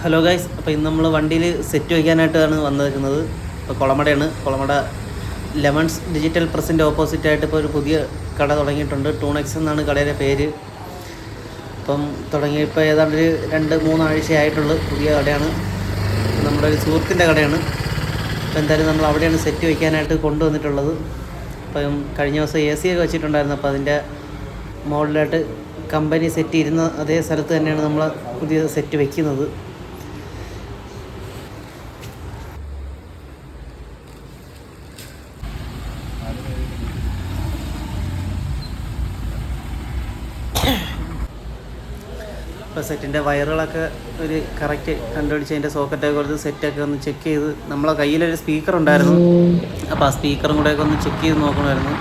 Hello guys, അപ്പോൾ ഇന്ന് നമ്മൾ വണ്ടിയിൽ സെറ്റ് വയ്ക്കാനായിട്ടാണ് വന്നിരിക്കുന്നത്. ഇപ്പോൾ കുളമടയാണ്. കുളമട ലെമൺസ് ഡിജിറ്റൽ പ്രസിൻ്റെ ഓപ്പോസിറ്റായിട്ട് ഇപ്പോൾ ഒരു പുതിയ കട തുടങ്ങിയിട്ടുണ്ട്. ടൂണെക്സ് എന്നാണ് കടയുടെ പേര്. അപ്പം തുടങ്ങിയപ്പോൾ ഏതാണ്ട് ഒരു 2-3 ആഴ്ചയായിട്ടുള്ള പുതിയ കടയാണ്. നമ്മുടെ ഒരു സുഹൃത്തിൻ്റെ കടയാണ്. അപ്പോൾ എന്തായാലും നമ്മൾ അവിടെയാണ് സെറ്റ് വയ്ക്കാനായിട്ട് കൊണ്ടുവന്നിട്ടുള്ളത്. അപ്പം കഴിഞ്ഞ ദിവസം AC ഒക്കെ വെച്ചിട്ടുണ്ടായിരുന്നു. അപ്പോൾ അതിൻ്റെ മുകളിലായിട്ട് കമ്പനി സെറ്റ് ഇരുന്ന അതേ സ്ഥലത്ത് തന്നെയാണ് നമ്മൾ പുതിയ സെറ്റ് വയ്ക്കുന്നത്. ഇപ്പോൾ സെറ്റിൻ്റെ വയറുകളൊക്കെ ഒരു കറക്റ്റ് കണ്ടുപിടിച്ച് അതിൻ്റെ സോക്കറ്റൊക്കെ കൊടുത്ത് സെറ്റൊക്കെ ഒന്ന് ചെക്ക് ചെയ്ത്, നമ്മളെ കയ്യിലൊരു സ്പീക്കർ ഉണ്ടായിരുന്നു. അപ്പോൾ ആ സ്പീക്കറും കൂടെയൊക്കെ ഒന്ന് ചെക്ക് ചെയ്ത് നോക്കണമായിരുന്നു.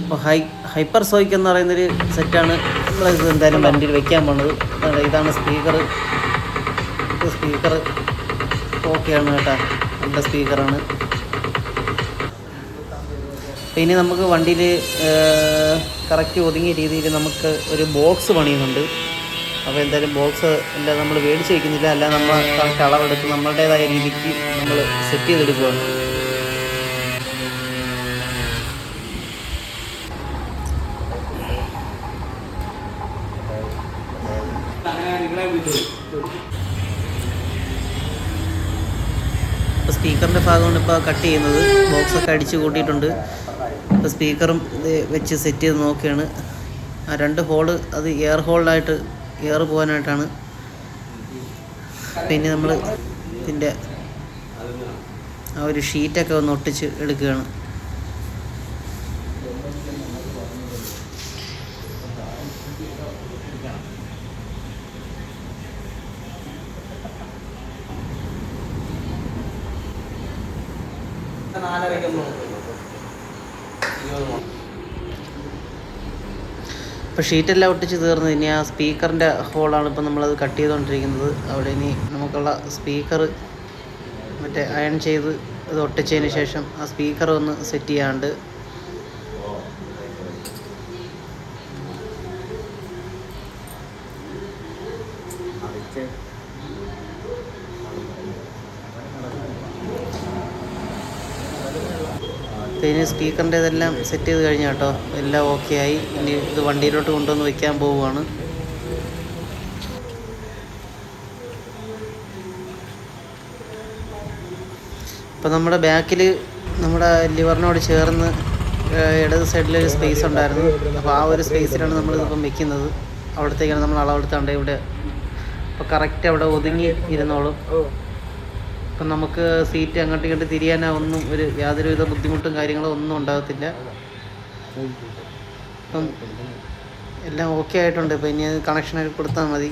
അപ്പോൾ ഹൈപ്പർ സോയിക്ക് എന്ന് പറയുന്നൊരു സെറ്റാണ് നമ്മൾ എന്തായാലും വണ്ടിയിൽ വെക്കാൻ പോകുന്നത്. ഇതാണ് സ്പീക്കർ. സ്പീക്കർ ഓക്കെയാണ് കേട്ടോ, നല്ല സ്പീക്കറാണ്. ഇനി നമുക്ക് വണ്ടിയിൽ കറക്റ്റ് ഒതുങ്ങിയ രീതിയിൽ നമുക്ക് ഒരു ബോക്സ് പണിയുന്നുണ്ട്. അപ്പോൾ എന്തായാലും ബോക്സ് എല്ലാം നമ്മൾ മേടിച്ച് വയ്ക്കുന്നില്ല, അല്ല നമ്മൾ കറക്റ്റ് അളവെടുത്ത് നമ്മളുടേതായ രീതിക്ക് നമ്മൾ സെറ്റ് ചെയ്തെടുക്കുകയാണ്. ഇപ്പോൾ സ്പീക്കറിൻ്റെ ഭാഗമാണ് ഇപ്പോൾ കട്ട് ചെയ്യുന്നത്. ബോക്സൊക്കെ അടിച്ച് കൂട്ടിയിട്ടുണ്ട്. ഇപ്പോൾ സ്പീക്കറും ഇത് വെച്ച് സെറ്റ് ചെയ്ത് നോക്കുകയാണ്. ആ 2 ഹോള് അത് എയർ ഹോളിലായിട്ട് എയർ പോകാനായിട്ടാണ്. പിന്നെ നമ്മൾ ഇതിൻ്റെ ആ ഒരു ഷീറ്റൊക്കെ ഒന്ന് ഒട്ടിച്ച് എടുക്കുകയാണ്. ഇപ്പോൾ ഷീറ്റെല്ലാം ഒട്ടിച്ച് തീർന്ന് ഇനി ആ സ്പീക്കറിൻ്റെ ഹോളാണ് ഇപ്പോൾ നമ്മളത് കട്ട് ചെയ്തുകൊണ്ടിരിക്കുന്നത്. അവിടെ ഇനി നമുക്കുള്ള സ്പീക്കർ മറ്റേ അയൺ ചെയ്ത് ഇത് ഒട്ടിച്ചതിന് ശേഷം ആ സ്പീക്കർ ഒന്ന് സെറ്റ് ചെയ്യാണ്ട്. പിന്നെ സ്പീക്കറിൻ്റെ ഇതെല്ലാം സെറ്റ് ചെയ്ത് കഴിഞ്ഞാൽ കേട്ടോ, എല്ലാം ഓക്കെ ആയി. ഇനി ഇത് വണ്ടിയിലോട്ട് കൊണ്ടുവന്ന് വയ്ക്കാൻ പോവുകയാണ്. ഇപ്പോൾ നമ്മുടെ ബാക്കിൽ നമ്മുടെ ലിവറിനോട് ചേർന്ന് ഇടത് സൈഡിലൊരു സ്പേസ് ഉണ്ടായിരുന്നു. അപ്പോൾ ആ ഒരു സ്പേസിലാണ് നമ്മളിതിപ്പം വെക്കുന്നത്. അവിടത്തേക്കാണ് നമ്മൾ അളവെടുത്താണ്ട് ഇവിടെ. അപ്പോൾ കറക്റ്റ് അവിടെ ഒതുങ്ങി ഇരുന്നോളും. അപ്പം നമുക്ക് സീറ്റ് അങ്ങോട്ടും ഇങ്ങോട്ട് തിരിയാനോ ഒന്നും യാതൊരുവിധ ബുദ്ധിമുട്ടും കാര്യങ്ങളോ ഒന്നും ഉണ്ടാകത്തില്ല. അപ്പം എല്ലാം ഓക്കെ ആയിട്ടുണ്ട്. ഇപ്പം ഇനി കണക്ഷനൊക്കെ കൊടുത്താൽ മതി.